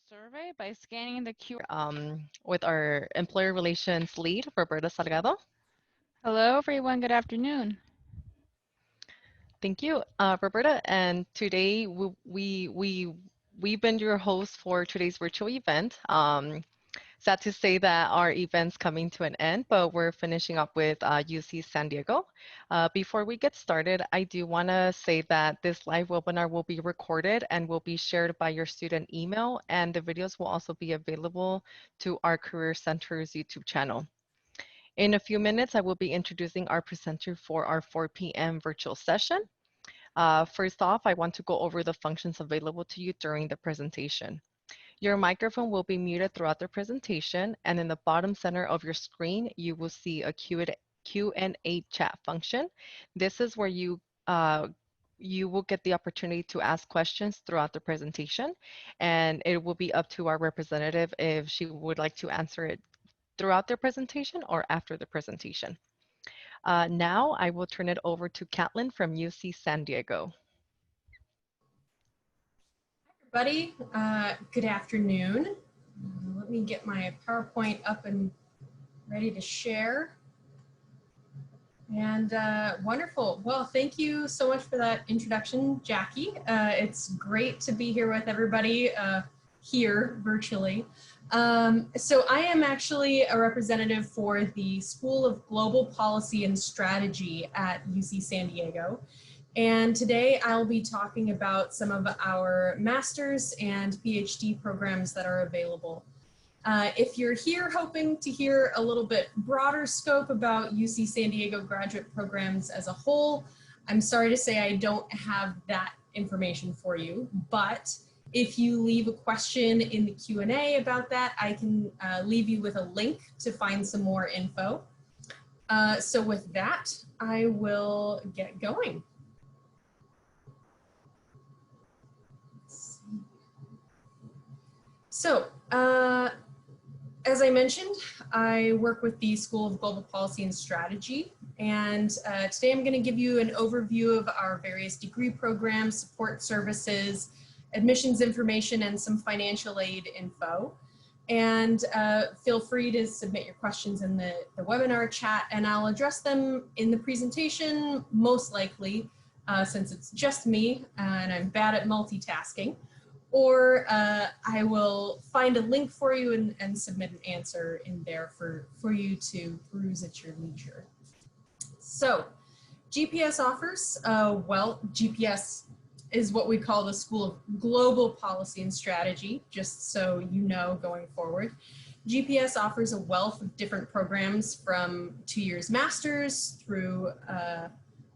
Survey by scanning the with our employer relations lead, Roberta Salgado. Hello, everyone. Good afternoon. Thank you, Roberta. And today we've been your host for today's virtual event. Sad to say that our event's coming to an end, but we're finishing up with UC San Diego. Before we get started, I do want to say that this live webinar will be recorded and will be shared by your student email, and the videos will also be available to our Career Center's YouTube channel. In a few minutes, I will be introducing our presenter for our 4 p.m. virtual session. First off, I want to go over the functions available to you during the presentation. Your microphone will be muted throughout the presentation, and in the bottom center of your screen, you will see a Q&A chat function. This is where you will get the opportunity to ask questions throughout the presentation, and it will be up to our representative if she would like to answer it throughout the presentation or after the presentation. Now I will turn it over to Catlin from UC San Diego. Everybody, good afternoon. Let me get my PowerPoint up and ready to share. And wonderful. Well, thank you so much for that introduction, Jackie. It's great to be here with everybody here virtually. So I am actually a representative for the School of Global Policy and Strategy at UC San Diego. And today I'll be talking about some of our master's and PhD programs that are available. If you're here hoping to hear a little bit broader scope about UC San Diego graduate programs as a whole, I'm sorry to say I don't have that information for you, but if you leave a question in the Q&A about that, I can leave you with a link to find some more info. So with that, I will get going. So, as I mentioned, I work with the School of Global Policy and Strategy, and today I'm going to give you an overview of our various degree programs, support services, admissions information, and some financial aid info. And feel free to submit your questions in the webinar chat, and I'll address them in the presentation, most likely, since it's just me and I'm bad at multitasking. Or I will find a link for you and submit an answer in there for you to peruse at your leisure. So GPS offers, well, GPS is what we call the School of Global Policy and Strategy, just so you know going forward. GPS offers a wealth of different programs from 2 years master's through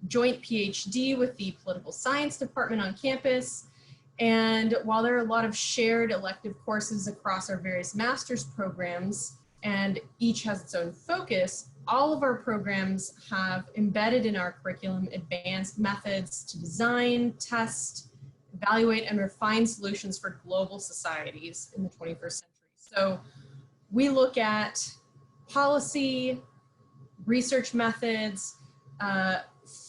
joint PhD with the Political Science Department on campus. And while there are a lot of shared elective courses across our various master's programs, and each has its own focus, all of our programs have embedded in our curriculum advanced methods to design, test, evaluate, and refine solutions for global societies in the 21st century. So we look at policy, research methods,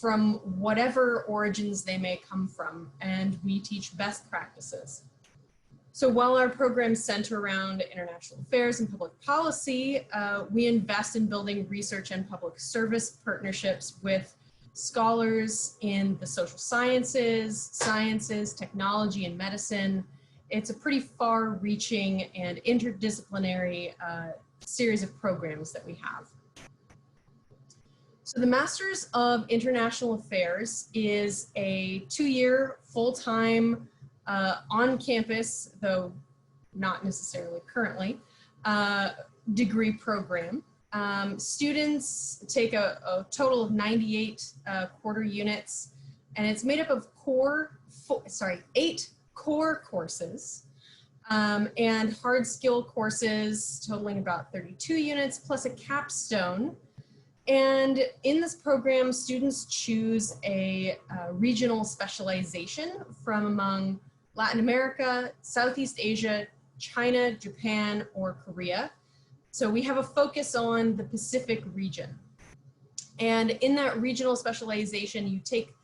from whatever origins they may come from, and we teach best practices. So while our programs center around international affairs and public policy, we invest in building research and public service partnerships with scholars in the social sciences, technology, and medicine. It's a pretty far-reaching and interdisciplinary series of programs that we have. So the Masters of International Affairs is a 2-year full-time on-campus, though not necessarily currently, degree program. Students take a total of 98 quarter units, and it's made up of 8 core courses and hard skill courses totaling about 32 units, plus a capstone. And in this program, students choose a regional specialization from among Latin America, Southeast Asia, China, Japan, or Korea. So we have a focus on the Pacific region. And in that regional specialization, you take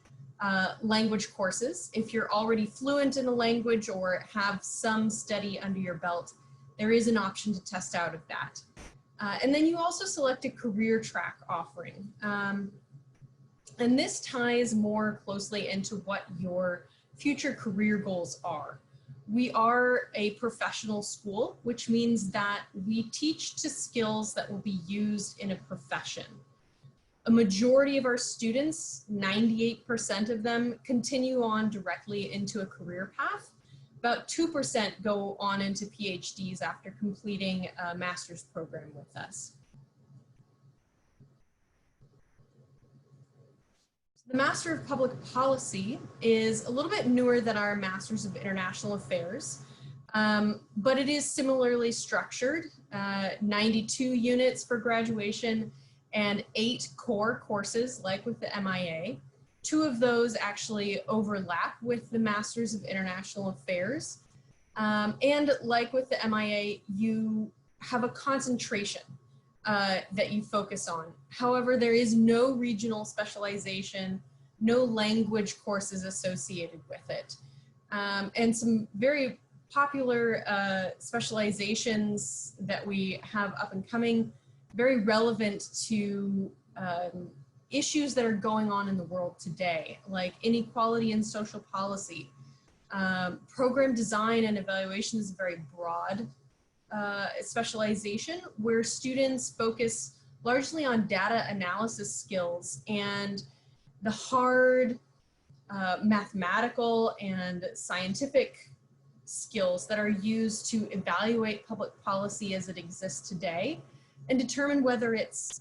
language courses. If you're already fluent in a language or have some study under your belt, there is an option to test out of that. And then you also select a career track offering. And this ties more closely into what your future career goals are. We are a professional school, which means that we teach to skills that will be used in a profession. A majority of our students, 98% of them, continue on directly into a career path. About 2% go on into PhDs after completing a master's program with us. The Master of Public Policy is a little bit newer than our Masters of International Affairs, but it is similarly structured, 92 units for graduation and 8 core courses like with the MIA. 2 of those actually overlap with the Masters of International Affairs. And like with the MIA, you have a concentration that you focus on. However, there is no regional specialization, no language courses associated with it. And some very popular specializations that we have up and coming, very relevant to issues that are going on in the world today, like inequality and social policy. Program design and evaluation is a very broad specialization where students focus largely on data analysis skills and the hard mathematical and scientific skills that are used to evaluate public policy as it exists today and determine whether it's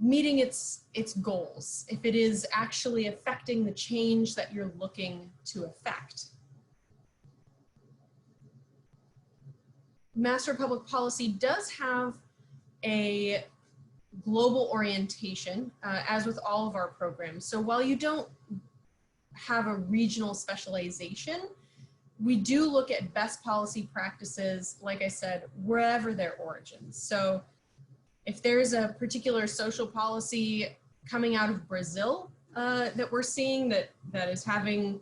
meeting its goals, if it is actually affecting the change that you're looking to affect. Master of Public Policy does have a global orientation, as with all of our programs. So while you don't have a regional specialization, we do look at best policy practices, like I said, wherever their origins. So if there's a particular social policy coming out of Brazil that we're seeing that is having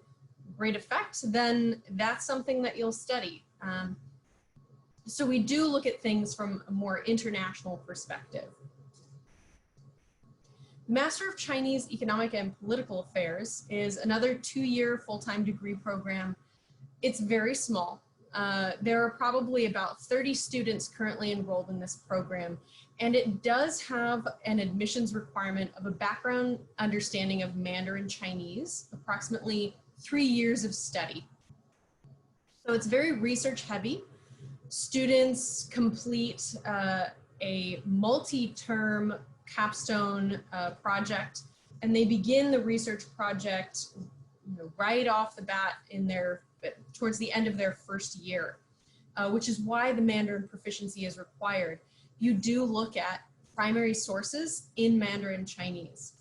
great effect, then that's something that you'll study. So we do look at things from a more international perspective. Master of Chinese Economic and Political Affairs is another 2-year full-time degree program. It's very small. There are probably about 30 students currently enrolled in this program, and it does have an admissions requirement of a background understanding of Mandarin Chinese, approximately 3 years of study. So it's very research heavy. Students complete a multi-term capstone project, and they begin the research project right off the bat towards the end of their first year, which is why the Mandarin proficiency is required. You do look at primary sources in Mandarin Chinese.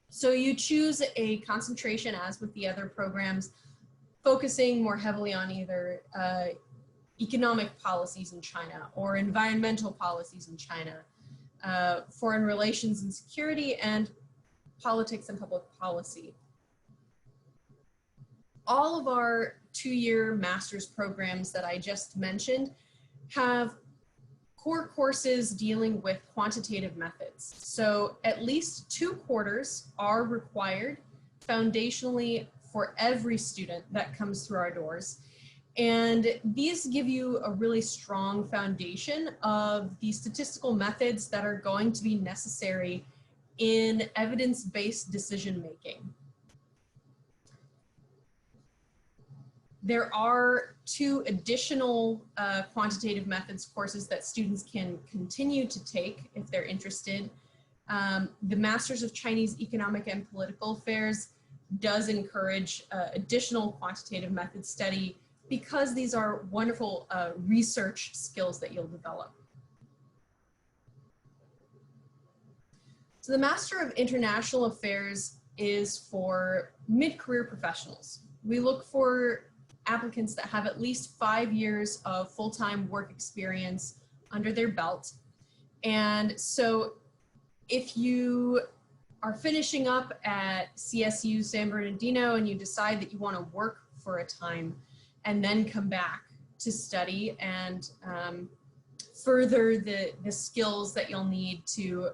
So you choose a concentration, as with the other programs, focusing more heavily on either economic policies in China or environmental policies in China, foreign relations and security, and politics and public policy. All of our 2-year master's programs that I just mentioned have core courses dealing with quantitative methods. So at least 2 quarters are required foundationally for every student that comes through our doors. And these give you a really strong foundation of the statistical methods that are going to be necessary in evidence-based decision-making. There are 2 additional quantitative methods courses that students can continue to take if they're interested. The Masters of Chinese Economic and Political Affairs does encourage additional quantitative method study because these are wonderful research skills that you'll develop. So the Master of International Affairs is for mid-career professionals. We look for applicants that have at least 5 years of full-time work experience under their belt. And so if you are finishing up at CSU San Bernardino and you decide that you want to work for a time and then come back to study and further the skills that you'll need to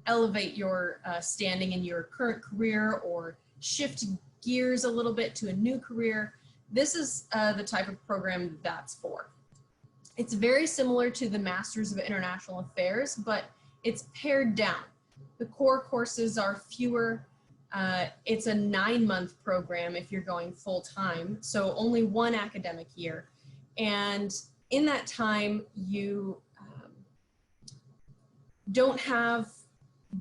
elevate your standing in your current career or shift gears a little bit to a new career, this is the type of program that's for. It's very similar to the Masters of International Affairs, but it's pared down. The core courses are fewer. It's a 9-month program if you're going full-time, so only 1 academic year. And in that time, you don't have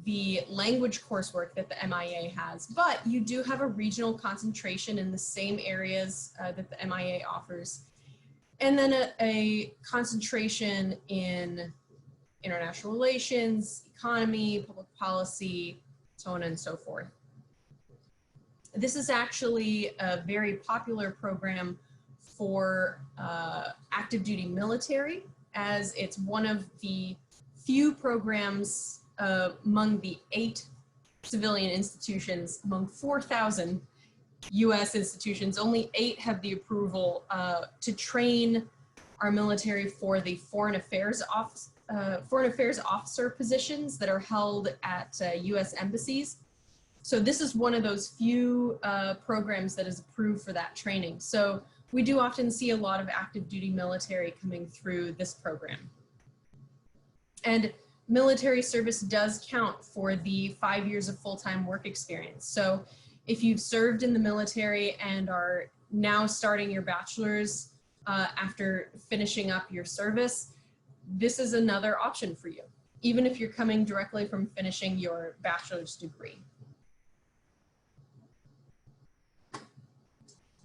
the language coursework that the MIA has, but you do have a regional concentration in the same areas that the MIA offers. And then a concentration in international relations, economy, public policy, so on and so forth. This is actually a very popular program for active duty military, as it's one of the few programs among the 8 civilian institutions, among 4,000 US institutions, only 8 have the approval to train our military for the foreign affairs officer positions that are held at US embassies. So this is one of those few programs that is approved for that training. So we do often see a lot of active duty military coming through this program. And military service does count for the 5 years of full-time work experience. So if you've served in the military and are now starting your bachelor's after finishing up your service, this is another option for you, even if you're coming directly from finishing your bachelor's degree.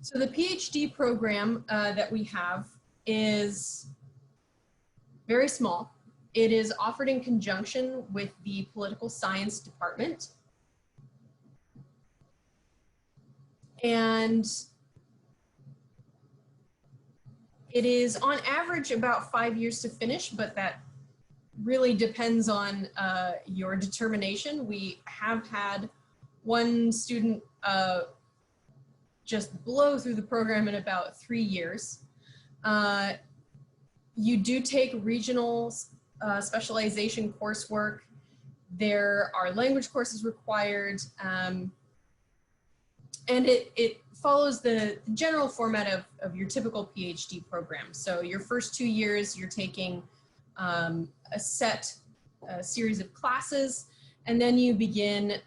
So the PhD program that we have is very small. It is offered in conjunction with the political science department. And it is on average about 5 years to finish, but that really depends on your determination. We have had one student just blow through the program in about 3 years. You do take regional specialization coursework. There are language courses required. And it follows the general format of your typical PhD program. So your first 2 years, you're taking a series of classes, and then you begin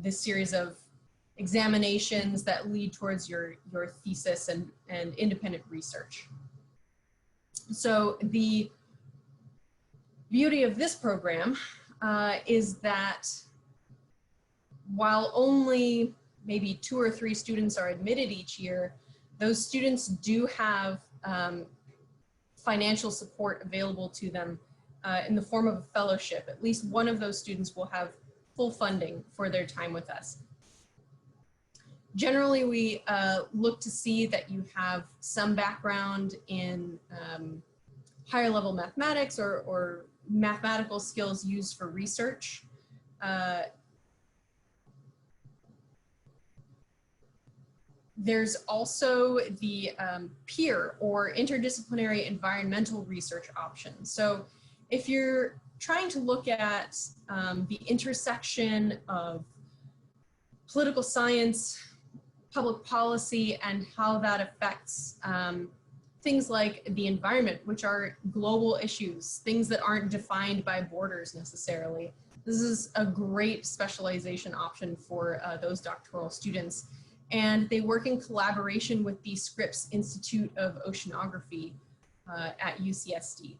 this series of examinations that lead towards your thesis and independent research. So the beauty of this program is that while only maybe 2 or 3 students are admitted each year, those students do have financial support available to them in the form of a fellowship. At least one of those students will have full funding for their time with us. Generally, we look to see that you have some background in higher level mathematics or mathematical skills used for research. There's also the peer or interdisciplinary environmental research option. So if you're trying to look at the intersection of political science, public policy, and how that affects things like the environment, which are global issues, things that aren't defined by borders necessarily, this is a great specialization option for those doctoral students. And they work in collaboration with the Scripps Institute of Oceanography at UCSD.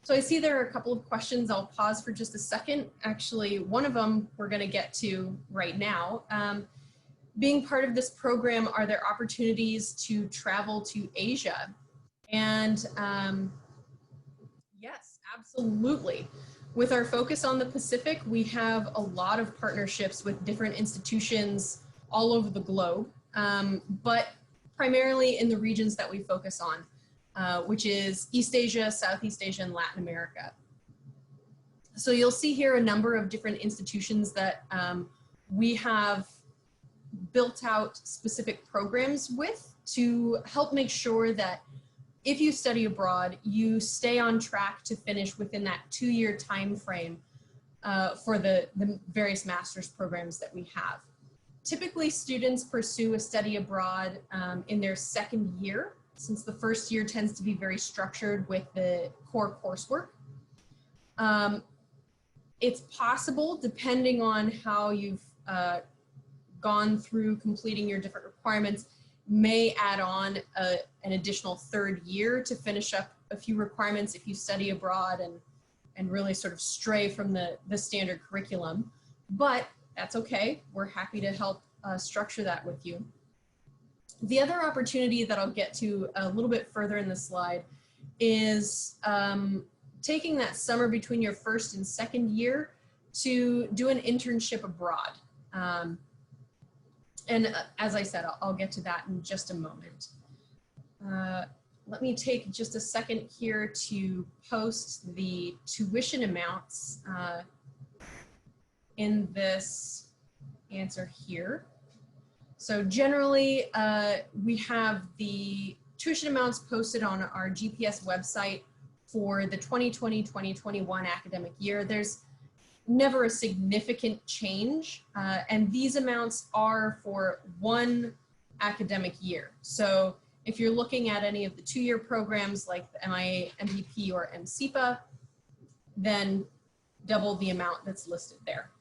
So I see there are a couple of questions. I'll pause for just a second. Actually, one of them we're going to get to right now. Being part of this program, are there opportunities to travel to Asia? And yes, absolutely. With our focus on the Pacific, we have a lot of partnerships with different institutions all over the globe, but primarily in the regions that we focus on, which is East Asia, Southeast Asia, and Latin America. So you'll see here a number of different institutions that we have built out specific programs with to help make sure that if you study abroad, you stay on track to finish within that 2-year time frame for the various master's programs that we have. Typically, students pursue a study abroad in their second year, since the first year tends to be very structured with the core coursework. It's possible, depending on how you've gone through completing your different requirements, may add on an additional third year to finish up a few requirements if you study abroad and really sort of stray from the standard curriculum. But that's okay. We're happy to help structure that with you. The other opportunity that I'll get to a little bit further in the slide is taking that summer between your first and second year to do an internship abroad. And as I said, I'll get to that in just a moment. Let me take just a second here to post the tuition amounts in this answer here. So generally, we have the tuition amounts posted on our GPS website for the 2020-2021 academic year. There's never a significant change, and these amounts are for one academic year. So if you're looking at any of the 2-year programs like the MIA, MPP, or MCEPA, then double the amount that's listed there.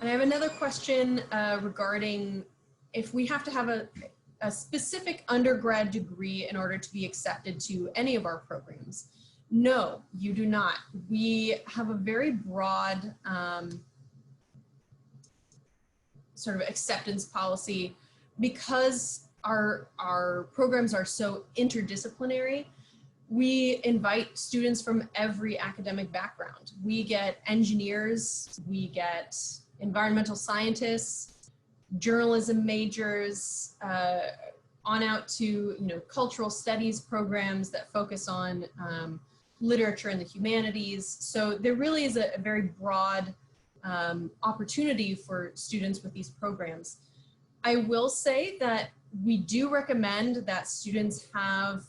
And I have another question regarding if we have to have a specific undergrad degree in order to be accepted to any of our programs. No, you do not. We have a very broad sort of acceptance policy because our programs are so interdisciplinary. We invite students from every academic background. We get engineers, we get environmental scientists, journalism majors, on out to cultural studies programs that focus on literature and the humanities. So there really is a very broad opportunity for students with these programs. I will say that we do recommend that students have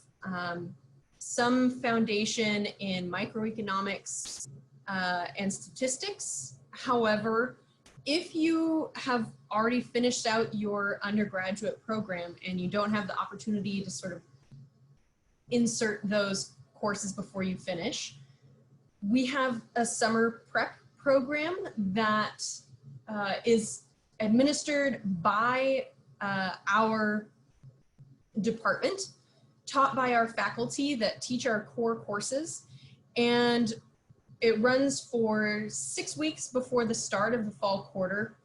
some foundation in microeconomics and statistics. However, if you have already finished out your undergraduate program and you don't have the opportunity to sort of insert those courses before you finish, we have a summer prep program that is administered by our department, taught by our faculty that teach our core courses, and it runs for 6 weeks before the start of the fall quarter,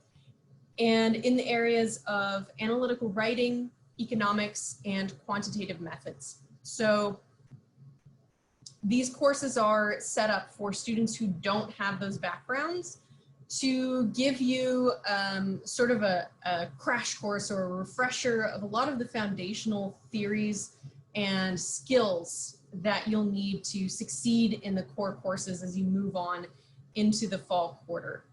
and in the areas of analytical writing, economics, and quantitative methods. So these courses are set up for students who don't have those backgrounds to give you sort of a crash course or a refresher of a lot of the foundational theories and skills that you'll need to succeed in the core courses as you move on into the fall quarter.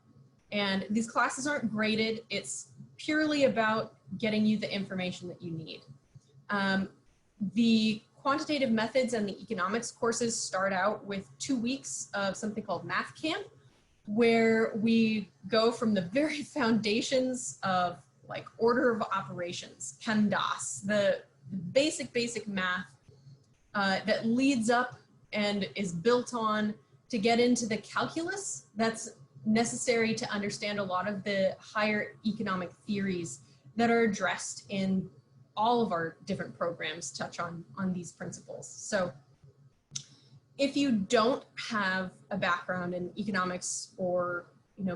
And these classes aren't graded. It's purely about getting you the information that you need. The quantitative methods and the economics courses start out with 2 weeks of something called Math Camp, where we go from the very foundations of like order of operations, PEMDAS, the basic math that leads up and is built on to get into the calculus that's necessary to understand a lot of the higher economic theories that are addressed in all of our different programs touch on these principles. So if you don't have a background in economics or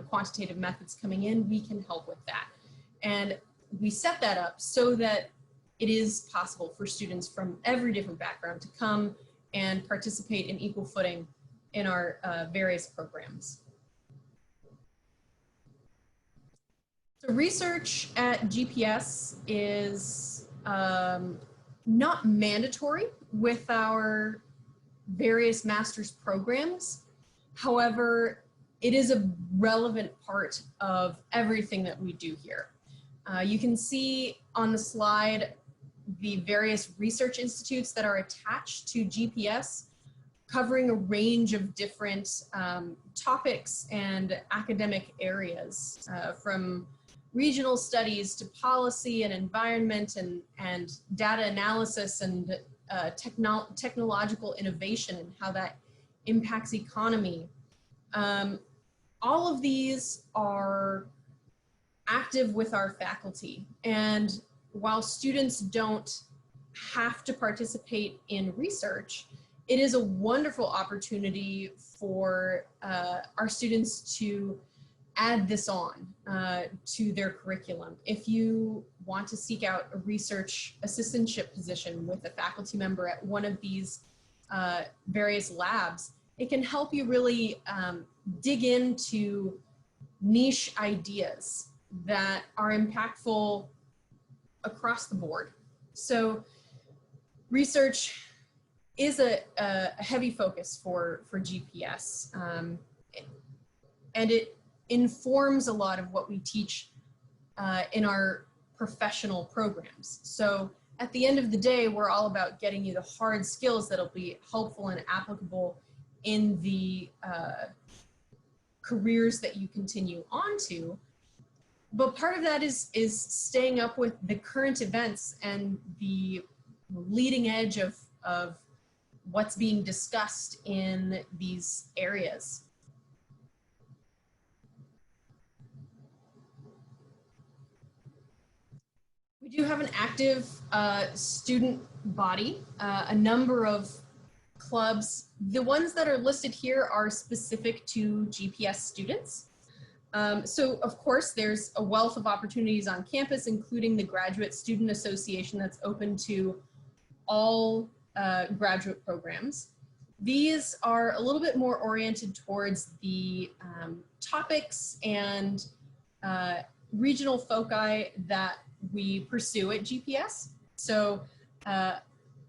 quantitative methods coming in, we can help with that. And we set that up so that it is possible for students from every different background to come and participate in equal footing in our various programs. So research at GPS is not mandatory with our various master's programs. However, it is a relevant part of everything that we do here. You can see on the slide the various research institutes that are attached to GPS, covering a range of different topics and academic areas, from regional studies to policy and environment and data analysis and technological innovation and how that impacts economy. All of these are active with our faculty, and while students don't have to participate in research, it is a wonderful opportunity for our students to add this on to their curriculum. If you want to seek out a research assistantship position with a faculty member at one of these various labs, it can help you really dig into niche ideas that are impactful across the board. So research is a heavy focus for GPS, and it informs a lot of what we teach in our professional programs. So at the end of the day, we're all about getting you the hard skills that'll be helpful and applicable in the careers that you continue on to. But part of that is staying up with the current events and the leading edge of what's being discussed in these areas. We do have an active student body, a number of clubs. The ones that are listed here are specific to GPS students. So of course, there's a wealth of opportunities on campus, including the Graduate Student Association that's open to all graduate programs. These are a little bit more oriented towards the topics and regional foci that we pursue at GPS. So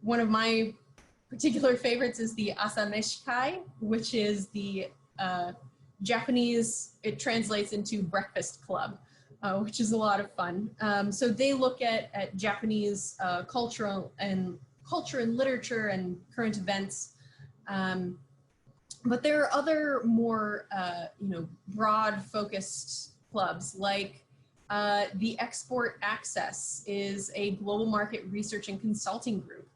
one of my particular favorites is the Asameshikai, which is the Japanese, it translates into breakfast club, which is a lot of fun. So they look at Japanese culture and literature and current events. But there are other more, broad focused clubs, like the Export Access is a global market research and consulting group.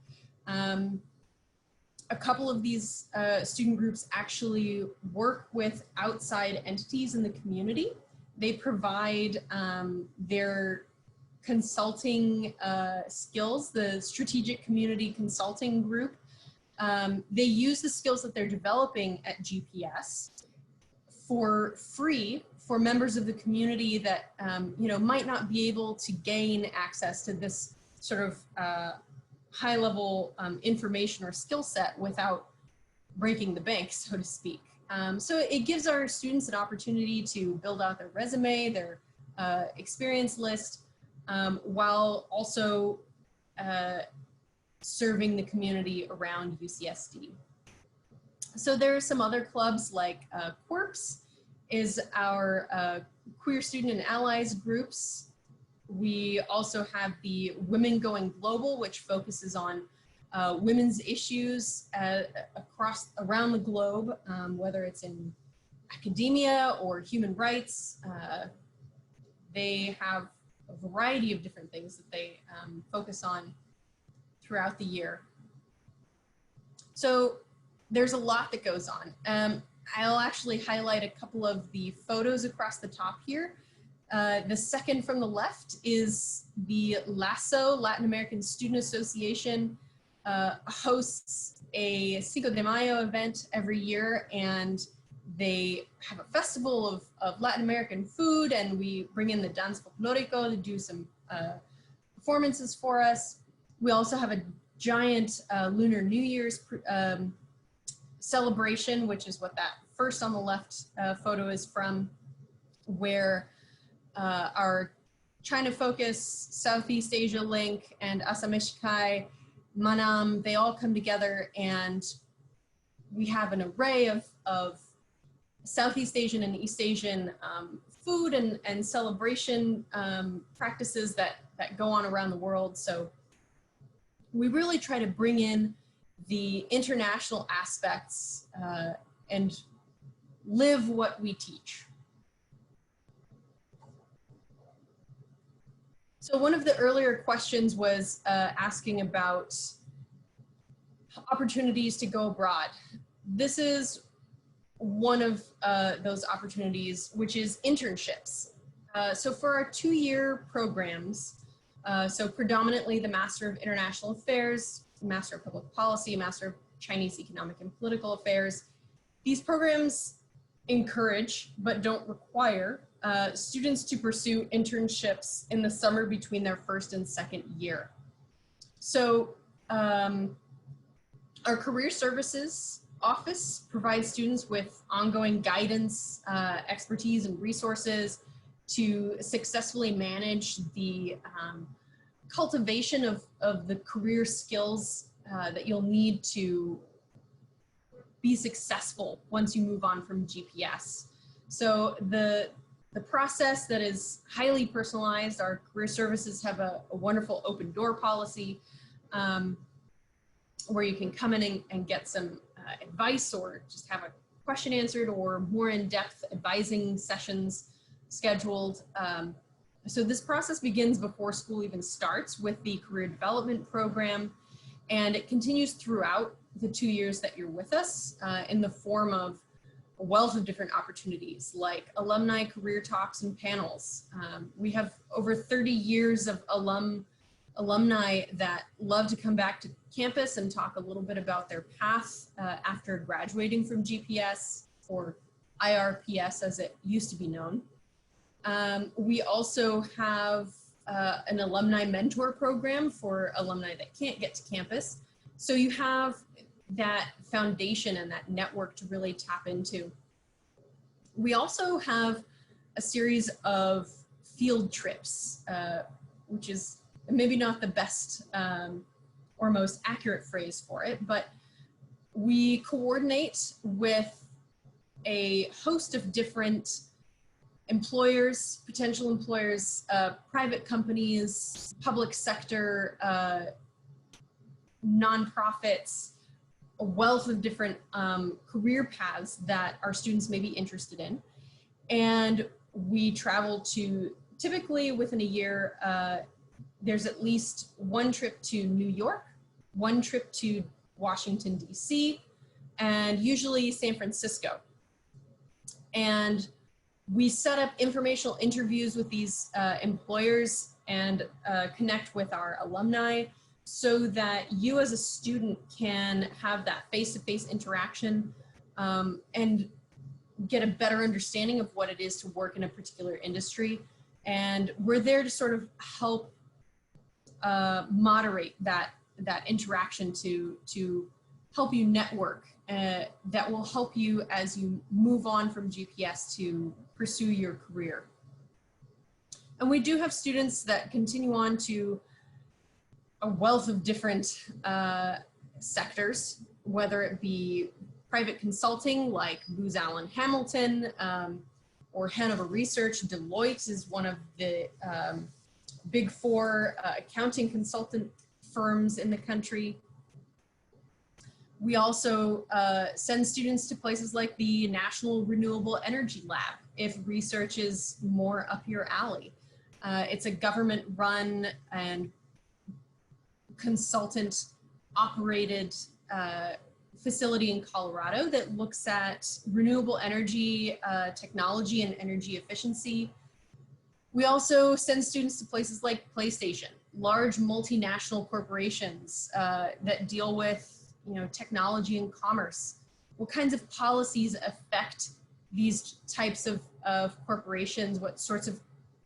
A couple of these student groups actually work with outside entities in the community. They provide their consulting skills, the Strategic Community Consulting Group. They use the skills that they're developing at GPS for free for members of the community that might not be able to gain access to this sort of high-level information or skill set without breaking the bank, so to speak. So it gives our students an opportunity to build out their resume, their experience list, while also serving the community around UCSD. So there are some other clubs like Corps is our queer student and allies groups. We also have the Women Going Global, which focuses on women's issues around the globe, whether it's in academia or human rights. They have a variety of different things that they focus on throughout the year. So there's a lot that goes on. I'll actually highlight a couple of the photos across the top here. The second from the left is the LASO, Latin American Student Association, hosts a Cinco de Mayo event every year, and they have a festival of Latin American food, and we bring in the Dance Folklorico to do some performances for us. We also have a giant Lunar New Year's celebration, which is what that first on the left photo is from, where our China Focus, Southeast Asia Link, and Asameshikai, Manam, they all come together and we have an array of Southeast Asian and East Asian food and celebration practices that go on around the world. So we really try to bring in the international aspects and live what we teach. So one of the earlier questions was asking about opportunities to go abroad. This is one of those opportunities, which is internships. So for our 2-year programs, so predominantly the Master of International Affairs, Master of Public Policy, Master of Chinese Economic and Political Affairs, these programs encourage, but don't require, students to pursue internships in the summer between their first and second year. So our Career Services Office provides students with ongoing guidance, expertise, and resources to successfully manage the cultivation of the career skills that you'll need to be successful once you move on from GPS. So the process that is highly personalized, our career services have a wonderful open door policy where you can come in and get some advice or just have a question answered or more in-depth advising sessions scheduled. So this process begins before school even starts with the career development program, and it continues throughout the 2 years that you're with us in the form of a wealth of different opportunities like alumni career talks and panels. We have over 30 years of alumni that love to come back to campus and talk a little bit about their path after graduating from GPS, or IRPS as it used to be known. We also have an alumni mentor program for alumni that can't get to campus. So you have that foundation and that network to really tap into. We also have a series of field trips, which is maybe not the best or most accurate phrase for it, but we coordinate with a host of different employers, potential employers, private companies, public sector, nonprofits, a wealth of different career paths that our students may be interested in. And we travel to, typically within a year, there's at least one trip to New York, one trip to Washington, DC, and usually San Francisco. And we set up informational interviews with these employers and connect with our alumni so that you as a student can have that face-to-face interaction and get a better understanding of what it is to work in a particular industry. And we're there to sort of help moderate that interaction to help you network that will help you as you move on from GPS to pursue your career. And we do have students that continue on to a wealth of different sectors, whether it be private consulting like Booz Allen Hamilton or Hanover Research. Deloitte is one of the big 4 accounting consultant firms in the country. We also send students to places like the National Renewable Energy Lab if research is more up your alley. It's a government-run and consultant-operated facility in Colorado that looks at renewable energy technology and energy efficiency. We also send students to places like PlayStation, large multinational corporations that deal with technology and commerce. What kinds of policies affect these types of corporations? What sorts of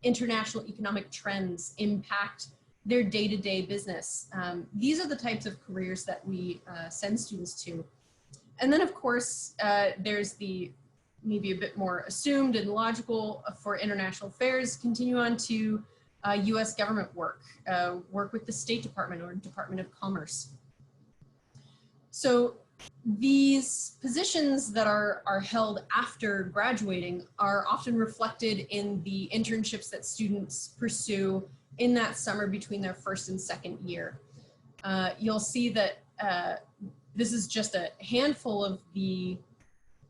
international economic trends impact their day-to-day business? These are the types of careers that we send students to. And then of course, there's the maybe a bit more assumed and logical for international affairs, continue on to US government work, work with the State Department or Department of Commerce. So These positions that are held after graduating are often reflected in the internships that students pursue in that summer between their first and second year. You'll see that this is just a handful of the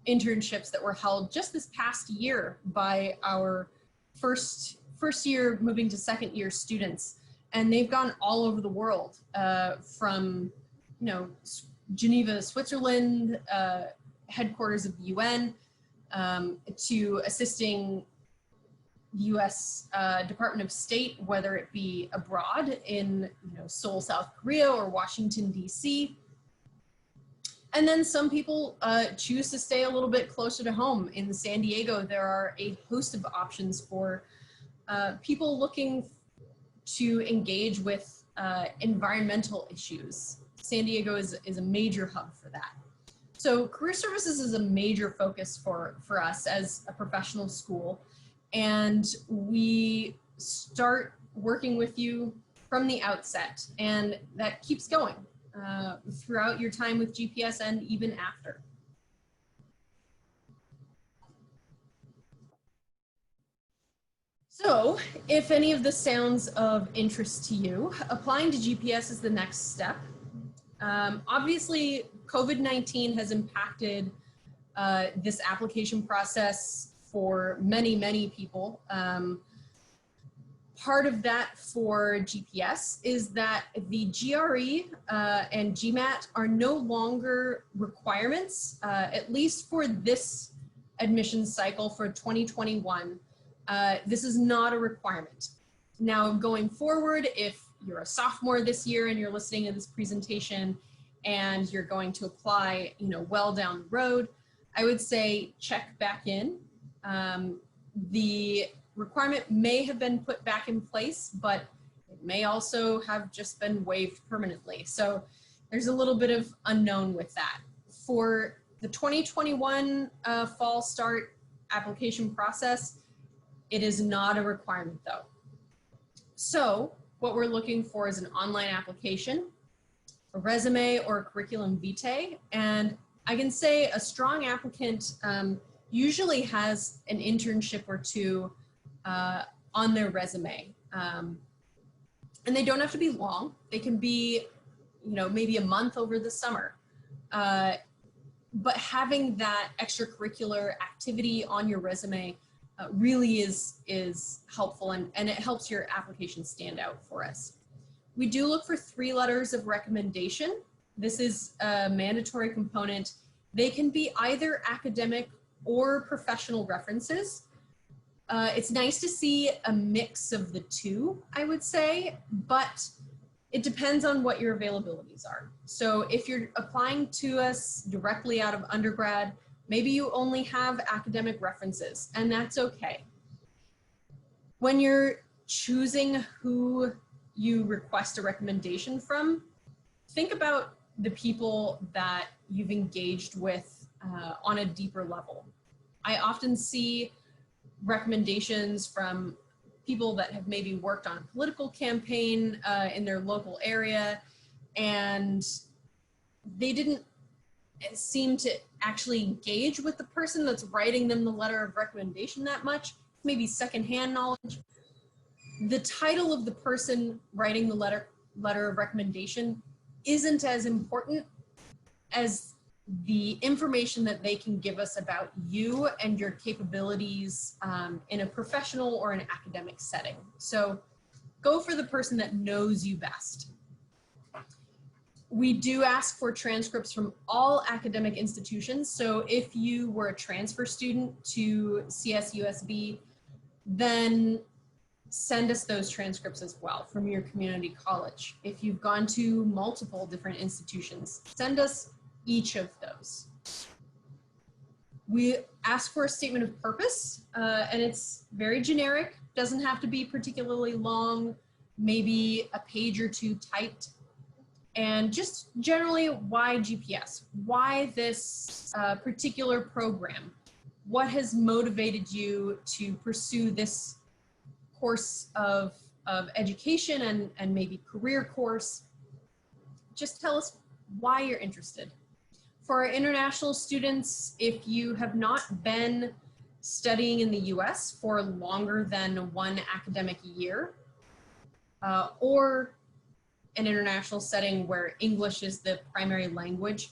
internships that were held just this past year by our first year moving to second year students. And they've gone all over the world, from, you know, Geneva, Switzerland, headquarters of the UN, to assisting the US Department of State, whether it be abroad in, you know, Seoul, South Korea, or Washington, DC. And then some people choose to stay a little bit closer to home. In San Diego, there are a host of options for people looking to engage with environmental issues. San Diego is a major hub for that. So career services is a major focus for us as a professional school. And we start working with you from the outset, and that keeps going throughout your time with GPS and even after. So if any of this sounds of interest to you, applying to GPS is the next step. Obviously, COVID-19 has impacted this application process for many, many people. Part of that for GPS is that the GRE and GMAT are no longer requirements, at least for this admissions cycle for 2021. This is not a requirement. Now, going forward, if you're a sophomore this year and you're listening to this presentation and you're going to apply, you know, well down the road, I would say check back in. The requirement may have been put back in place, but it may also have just been waived permanently. So there's a little bit of unknown with that. For the 2021 fall start application process, it is not a requirement though. So what we're looking for is an online application, a resume, or a curriculum vitae. And I can say a strong applicant usually has an internship or two on their resume. And they don't have to be long. They can be, you know, maybe a month over the summer. But having that extracurricular activity on your resume really is helpful, and it helps your application stand out for us. We do look for 3 letters of recommendation. This is a mandatory component. They can be either academic or professional references. It's nice to see a mix of the two, I would say, but it depends on what your availabilities are. So if you're applying to us directly out of undergrad, maybe you only have academic references, and that's okay. When you're choosing who you request a recommendation from, think about the people that you've engaged with on a deeper level. I often see recommendations from people that have maybe worked on a political campaign in their local area, and they didn't seem to actually engage with the person that's writing them the letter of recommendation that much, maybe secondhand knowledge. The title of the person writing the letter of recommendation isn't as important as the information that they can give us about you and your capabilities in a professional or an academic setting. So go for the person that knows you best. We do ask for transcripts from all academic institutions. So if you were a transfer student to CSUSB, then send us those transcripts as well from your community college. If you've gone to multiple different institutions, send us each of those. We ask for a statement of purpose, and it's very generic, doesn't have to be particularly long, maybe a page or 2 typed. And just generally, why GPS? Why this particular program? What has motivated you to pursue this course of education and maybe career course? Just tell us why you're interested. For our international students, if you have not been studying in the US for longer than 1 academic year, or an international setting where English is the primary language,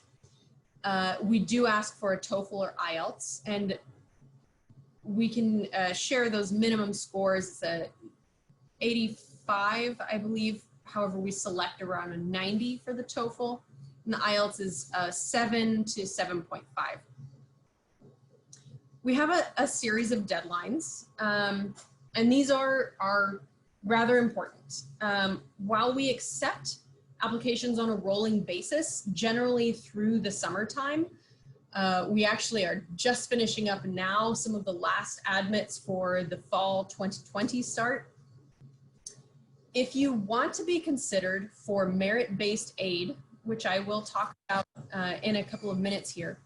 we do ask for a TOEFL or IELTS, and we can share those minimum scores. It's 85, I believe. However, we select around a 90 for the TOEFL, and the IELTS is 7 to 7.5. We have a series of deadlines, and these are rather important. While we accept applications on a rolling basis, generally through the summertime, we actually are just finishing up now some of the last admits for the fall 2020 start. If you want to be considered for merit-based aid, which I will talk about in a couple of minutes here,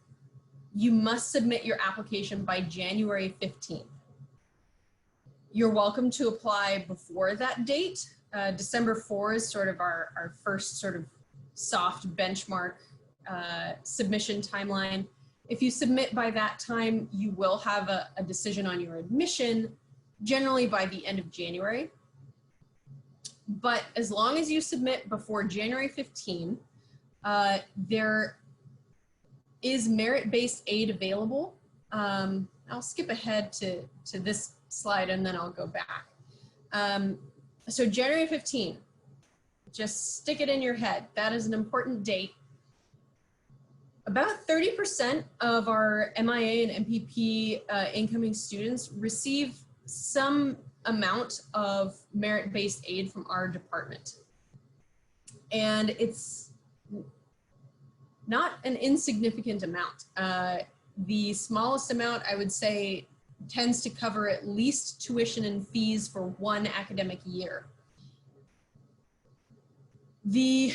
you must submit your application by January 15th. You're welcome to apply before that date. December 4 is sort of our first sort of soft benchmark submission timeline. If you submit by that time, you will have a decision on your admission, generally by the end of January. But as long as you submit before January 15, there is merit-based aid available. I'll skip ahead to this slide and then I'll go back. So January 15, just stick it in your head. That is an important date. About 30% of our MIA and MPP incoming students receive some amount of merit-based aid from our department. And it's not an insignificant amount. The smallest amount, I would say, tends to cover at least tuition and fees for 1 academic year. The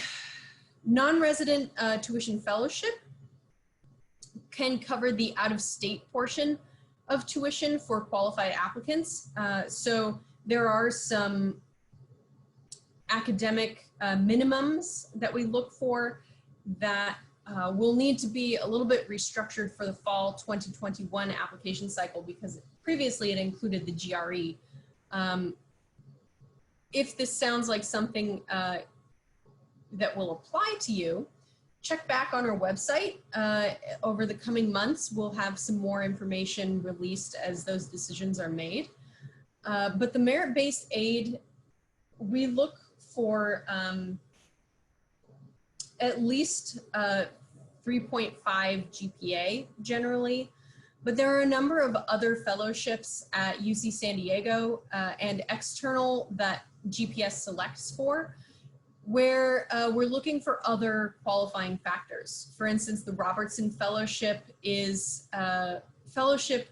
non-resident tuition fellowship can cover the out-of-state portion of tuition for qualified applicants. So there are some academic minimums that we look for that will need to be a little bit restructured for the fall 2021 application cycle, because previously it included the GRE. If this sounds like something that will apply to you, check back on our website. Over the coming months, we'll have some more information released as those decisions are made. But the merit-based aid, we look for at least 3.5 GPA generally, but there are a number of other fellowships at UC San Diego and external that GPS selects for, where we're looking for other qualifying factors. For instance, the Robertson Fellowship is a fellowship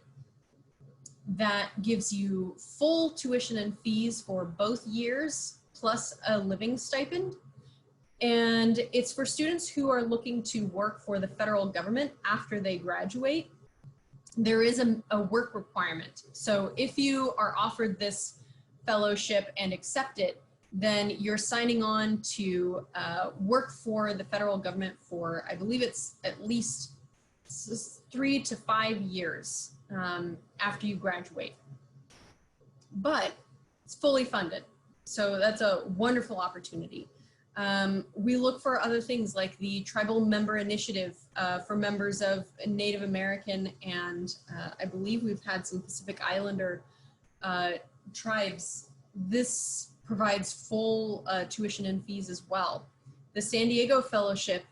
that gives you full tuition and fees for both years, plus a living stipend. And it's for students who are looking to work for the federal government after they graduate. There is a work requirement. So if you are offered this fellowship and accept it, then you're signing on to work for the federal government for, I believe it's at least 3 to 5 years after you graduate. But it's fully funded. So that's a wonderful opportunity. We look for other things like the Tribal Member Initiative for members of Native American and I believe we've had some Pacific Islander tribes. This provides full tuition and fees as well. The San Diego Fellowship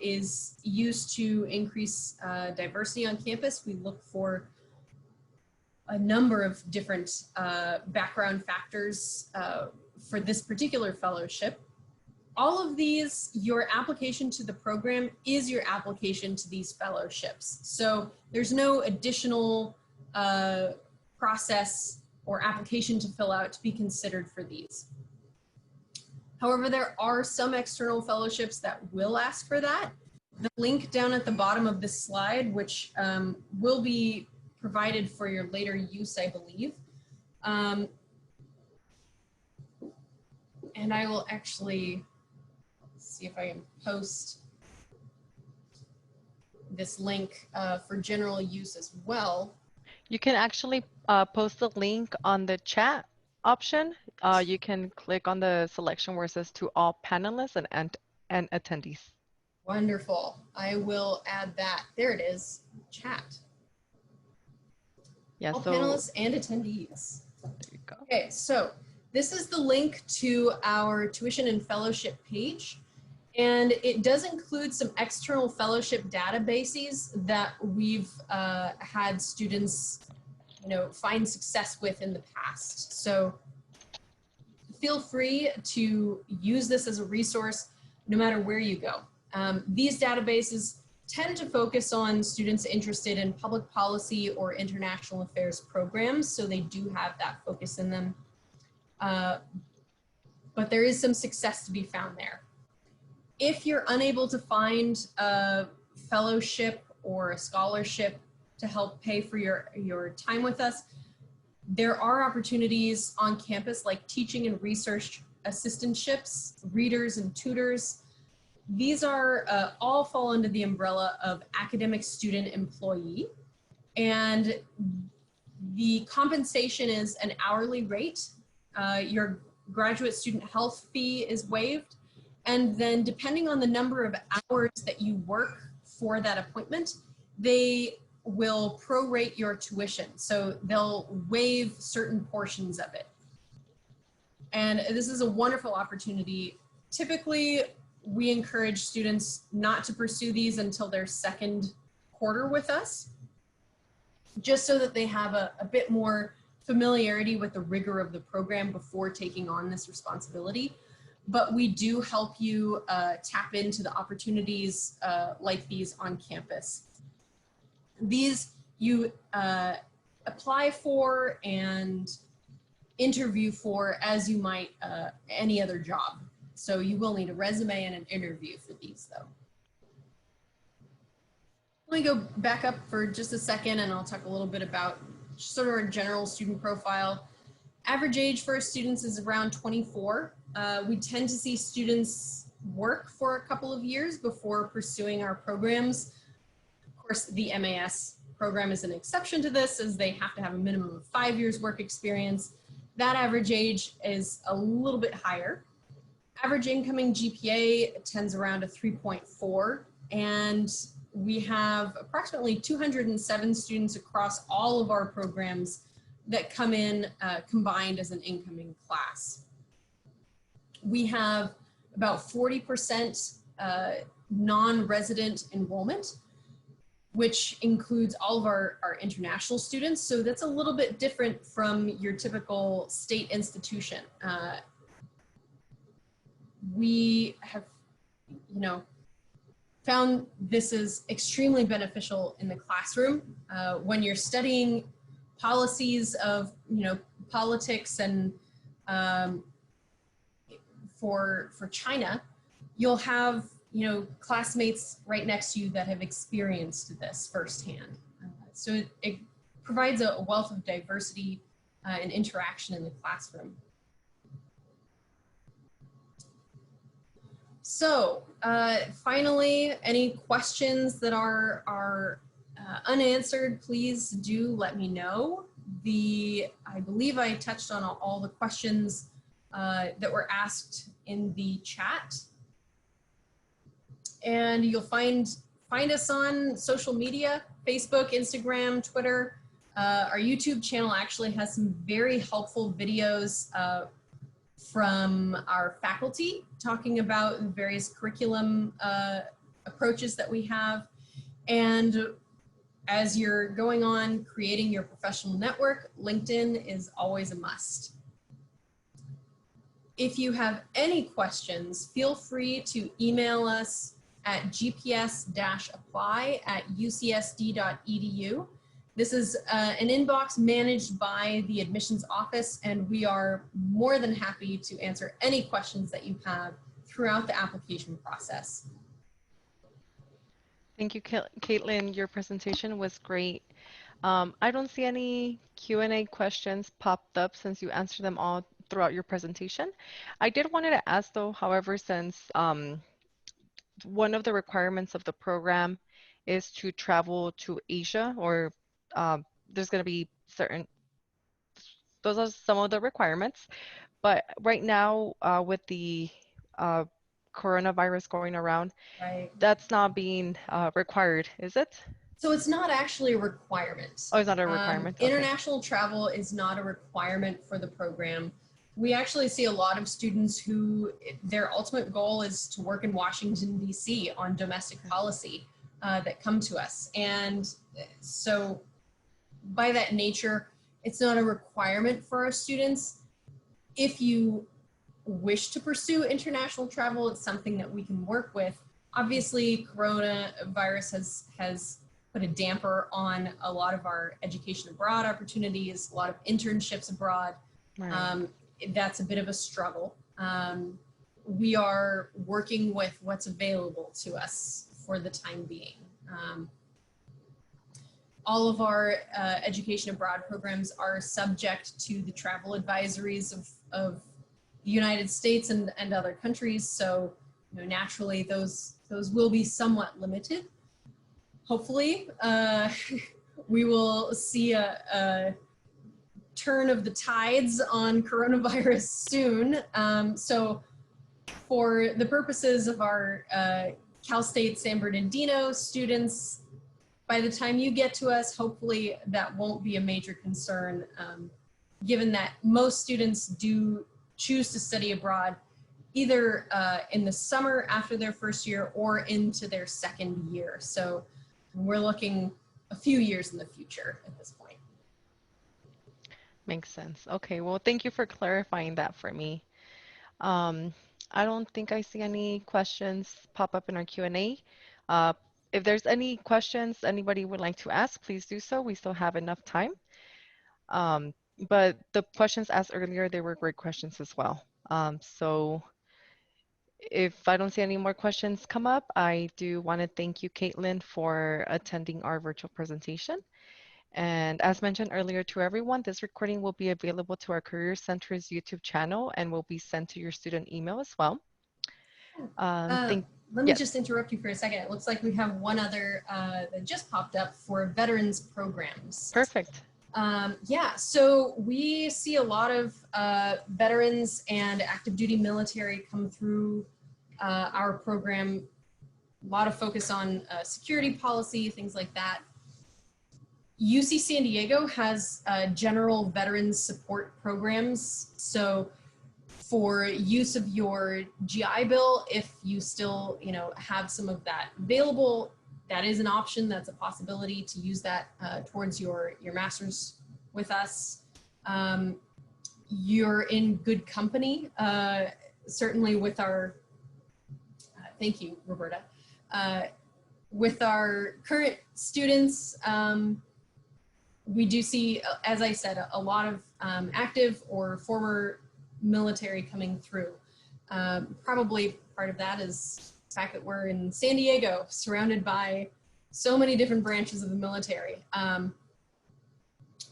is used to increase diversity on campus. We look for a number of different background factors for this particular fellowship. All of these, your application to the program is your application to these fellowships. So there's no additional process or application to fill out to be considered for these. However, there are some external fellowships that will ask for that. The link down at the bottom of this slide, which will be provided for your later use, I believe. And I will actually see if I can post this link for general use as well. You can actually post the link on the chat option. You can click on the selection where it says to all panelists and attendees. Wonderful. I will add that. There it is. Chat. Yeah, All so panelists and attendees. there you go. Okay, so this is the link to our tuition and fellowship page. And it does include some external fellowship databases that we've had students, find success with in the past. So feel free to use this as a resource no matter where you go. These databases tend to focus on students interested in public policy or international affairs programs, so they do have that focus in them. But there is some success to be found there. If you're unable to find a fellowship or a scholarship to help pay for your time with us, there are opportunities on campus like teaching and research assistantships, readers and tutors. These are all fall under the umbrella of academic student employee. And the compensation is an hourly rate. Your graduate student health fee is waived. And then depending on the number of hours that you work for that appointment, they will prorate your tuition. So they'll waive certain portions of it. And this is a wonderful opportunity. Typically, we encourage students not to pursue these until their second quarter with us, just so that they have a bit more familiarity with the rigor of the program before taking on this responsibility. But we do help you tap into the opportunities like these on campus. These you apply for and interview for as you might any other job. So you will need a resume and an interview for these though. Let me go back up for just a second and I'll talk a little bit about sort of our general student profile. Average age for our students is around 24. We tend to see students work for a couple of years before pursuing our programs. Of course, the MAS program is an exception to this, as they have to have a minimum of 5 years work experience. That average age is a little bit higher. Average incoming GPA tends around a 3.4, and we have approximately 207 students across all of our programs that come in combined as an incoming class. We have about 40% non-resident enrollment, which includes all of our international students. So that's a little bit different from your typical state institution. We have, found this is extremely beneficial in the classroom when you're studying policies of, politics and for China, you'll have, classmates right next to you that have experienced this firsthand. So it provides a wealth of diversity and interaction in the classroom. So finally, any questions that are unanswered, please do let me know. I believe I touched on all the questions that were asked in the chat. And you'll find us on social media, Facebook, Instagram, Twitter. Our YouTube channel actually has some very helpful videos from our faculty talking about various curriculum approaches that we have. And as you're going on creating your professional network, LinkedIn is always a must. If you have any questions, feel free to email us at gps-apply@ucsd.edu. This is an inbox managed by the admissions office, and we are more than happy to answer any questions that you have throughout the application process. Thank you, Caitlin. Your presentation was great. I don't see any Q&A questions popped up since you answered them all throughout your presentation. I did wanted to ask though, however, since one of the requirements of the program is to travel to Asia, or there's going to be certain, those are some of the requirements. But right now, with the uh, coronavirus going around, Right. that's not being required, is it? So it's not actually a requirement. Oh, it's not a requirement. Okay. International travel is not a requirement for the program. We actually see a lot of students who their ultimate goal is to work in Washington, D.C. on domestic policy that come to us. And so by that nature, it's not a requirement for our students. If you wish to pursue international travel, it's something that we can work with. Obviously, coronavirus has put a damper on a lot of our education abroad opportunities, a lot of internships abroad. Right. That's a bit of a struggle. We are working with what's available to us for the time being. All of our education abroad programs are subject to the travel advisories of the United States and other countries. So, naturally, those will be somewhat limited. Hopefully, we will see a turn of the tides on coronavirus soon. So for the purposes of our Cal State San Bernardino students, by the time you get to us, hopefully that won't be a major concern, given that most students do choose to study abroad either in the summer after their first year or into their second year. So we're looking a few years in the future at this point. Makes sense. Okay, well, thank you for clarifying that for me. Um, I don't think I see any questions pop up in our Q&A. Uh, if there's any questions anybody would like to ask, please do so. We still have enough time. Um, but the questions asked earlier, they were great questions as well. So if I don't see any more questions come up, I do want to thank you, Caitlin, for attending our virtual presentation. And as mentioned earlier to everyone, this recording will be available to our Career Center's YouTube channel and will be sent to your student email as well. Let me Yes, just interrupt you for a second. It looks like we have one other that just popped up for veterans programs. perfect. Yeah, so we see a lot of veterans and active duty military come through our program. A lot of focus on security policy, things like that. UC San Diego has general veterans support programs. So for use of your GI Bill, if you still, have some of that available, that is an option. That's a possibility to use that towards your master's with us. You're in good company, certainly with our, thank you, Roberta. With our current students, we do see, as I said, a lot of active or former military coming through. Probably part of that is the fact that we're in San Diego, surrounded by so many different branches of the military.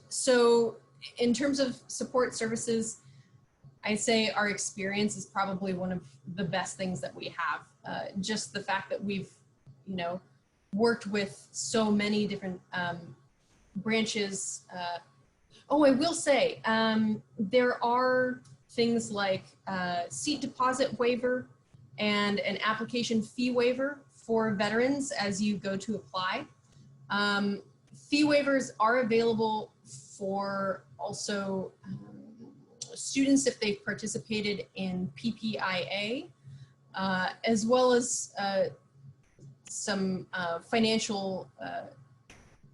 So in terms of support services, I say our experience is probably one of the best things that we have. Just the fact that we've, worked with so many different branches. I will say, there are things like seat deposit waiver and an application fee waiver for veterans as you go to apply. Fee waivers are available for also students if they've participated in PPIA, as well as some financial,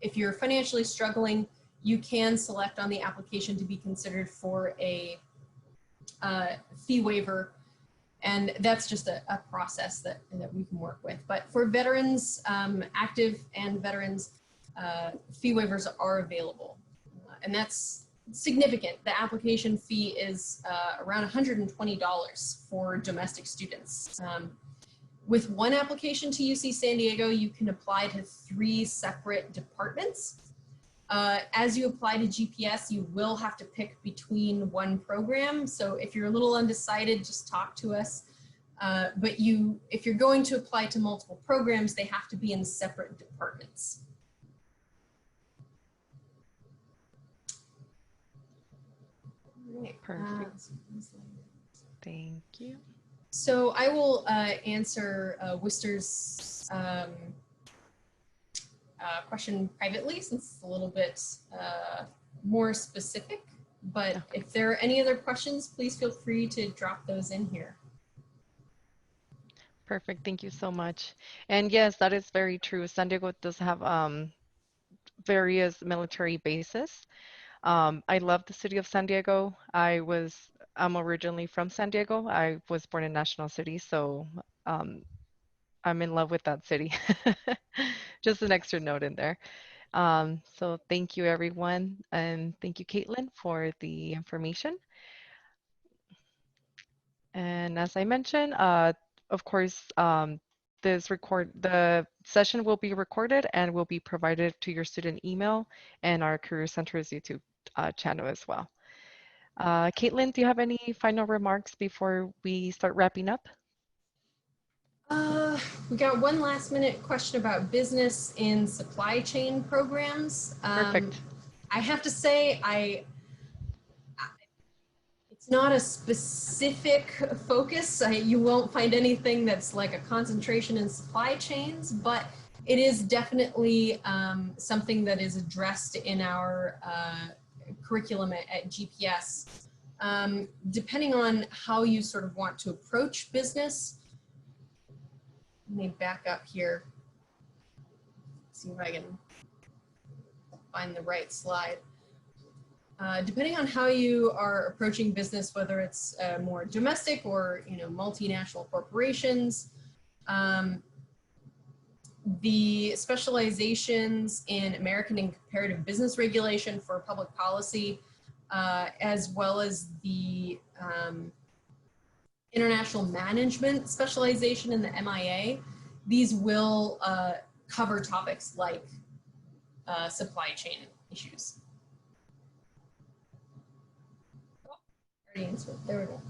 if you're financially struggling, you can select on the application to be considered for a fee waiver. And that's just a process that we can work with. But for veterans, active and veterans, fee waivers are available. And that's significant. The application fee is around $120 for domestic students. With one application to UC San Diego, you can apply to 3 separate departments. As you apply to GPS, you will have to pick between one program. So if you're a little undecided, just talk to us. But if you're going to apply to multiple programs, they have to be in separate departments. Perfect. Thank you. So I will answer Worcester's question privately, since it's a little bit more specific. But Okay. if there are any other questions, please feel free to drop those in here. Perfect. Thank you so much. And yes, that is very true. San Diego does have various military bases. I love the city of San Diego. I'm originally from San Diego. I was born in National City, so um, I'm in love with that city. Just an extra note in there. So thank you, everyone, and thank you, Caitlin, for the information. And as I mentioned, of course, the session will be recorded and will be provided to your student email and our Career Center's YouTube channel as well. Caitlin, do you have any final remarks before we start wrapping up? We got one last minute question about business in supply chain programs. Perfect. I have to say, it's not a specific focus. You won't find anything that's like a concentration in supply chains, but it is definitely something that is addressed in our curriculum at GPS. Depending on how you sort of want to approach business, let me back up here, see if I can find the right slide. Depending on how you are approaching business, whether it's more domestic or multinational corporations, the specializations in American and comparative business regulation for public policy, as well as the international management specialization in the MIA, these will cover topics like supply chain issues. There we go.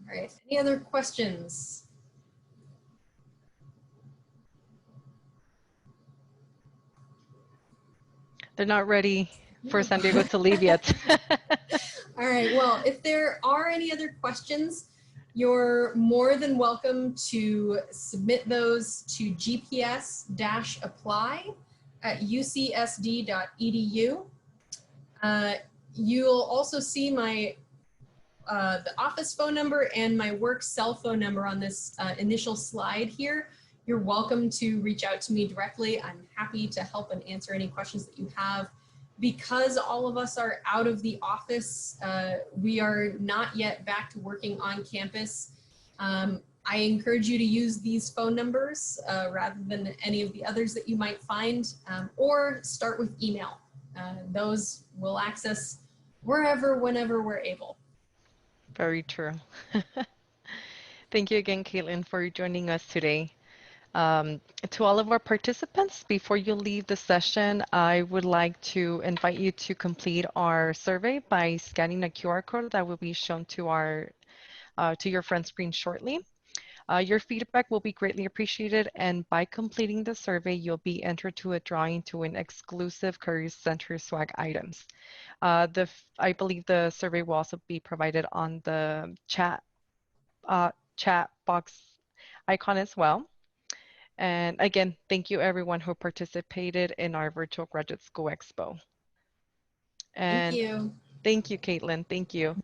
All right, any other questions? They're not ready for San Diego to leave yet. All right, well, if there are any other questions, you're more than welcome to submit those to gps-apply@ucsd.edu. You'll also see my the office phone number and my work cell phone number on this initial slide here. You're welcome to reach out to me directly. I'm happy to help and answer any questions that you have. Because all of us are out of the office, we are not yet back to working on campus. I encourage you to use these phone numbers rather than any of the others that you might find, or start with email. Those we'll access wherever, whenever we're able. Very true. Thank you again, Caitlin, for joining us today. To all of our participants, before you leave the session, I would like to invite you to complete our survey by scanning a QR code that will be shown to your friend screen shortly. Your feedback will be greatly appreciated, and by completing the survey, you'll be entered to a drawing to win exclusive Career Center swag items. I believe the survey will also be provided on the chat box icon as well. And again, thank you everyone who participated in our virtual graduate school expo. Thank And you. thank you, Caitlin. Thank you.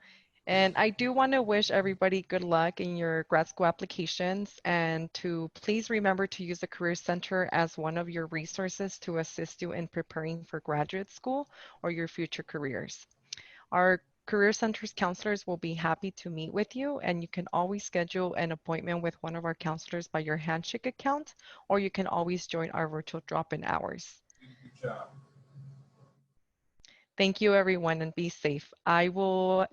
And I do want to wish everybody good luck in your grad school applications, and to please remember to use the Career Center as one of your resources to assist you in preparing for graduate school or your future careers. Our Career Center's counselors will be happy to meet with you, and you can always schedule an appointment with one of our counselors by your Handshake account, or you can always join our virtual drop-in hours. Good job. Thank you, everyone, and be safe. I will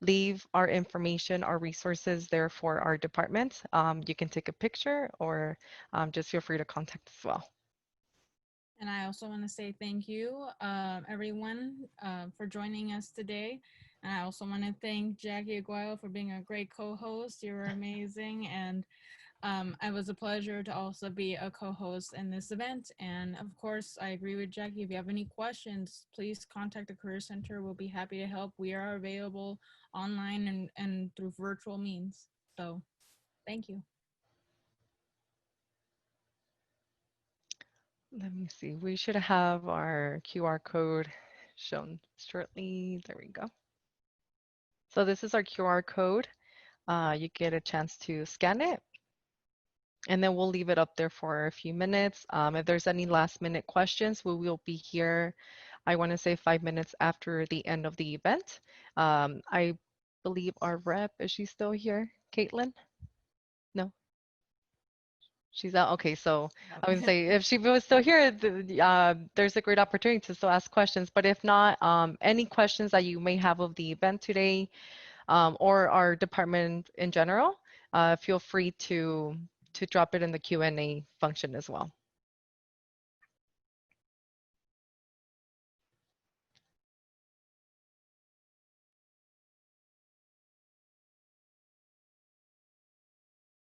leave our information, our resources there for our department. You can take a picture or just feel free to contact as well. And I also want to say thank you, everyone, for joining us today. And I also want to thank Jackie Aguayo for being a great co-host. You were amazing. And it was a pleasure to also be a co-host in this event. And of course, I agree with Jackie. If you have any questions, please contact the Career Center. We'll be happy to help. We are available online and through virtual means. So thank you. Let me see. We should have our QR code shown shortly. There we go. So this is our QR code. You get a chance to scan it, and then we'll leave it up there for a few minutes. If there's any last minute questions, we will be here, I want to say 5 minutes after the end of the event. I believe our rep, is she still here? Caitlin? No, she's out. Okay, so I would say if she was still here, there's a great opportunity to still ask questions. But if not, any questions that you may have of the event today, or our department in general, feel free to drop it in the Q&A function as well.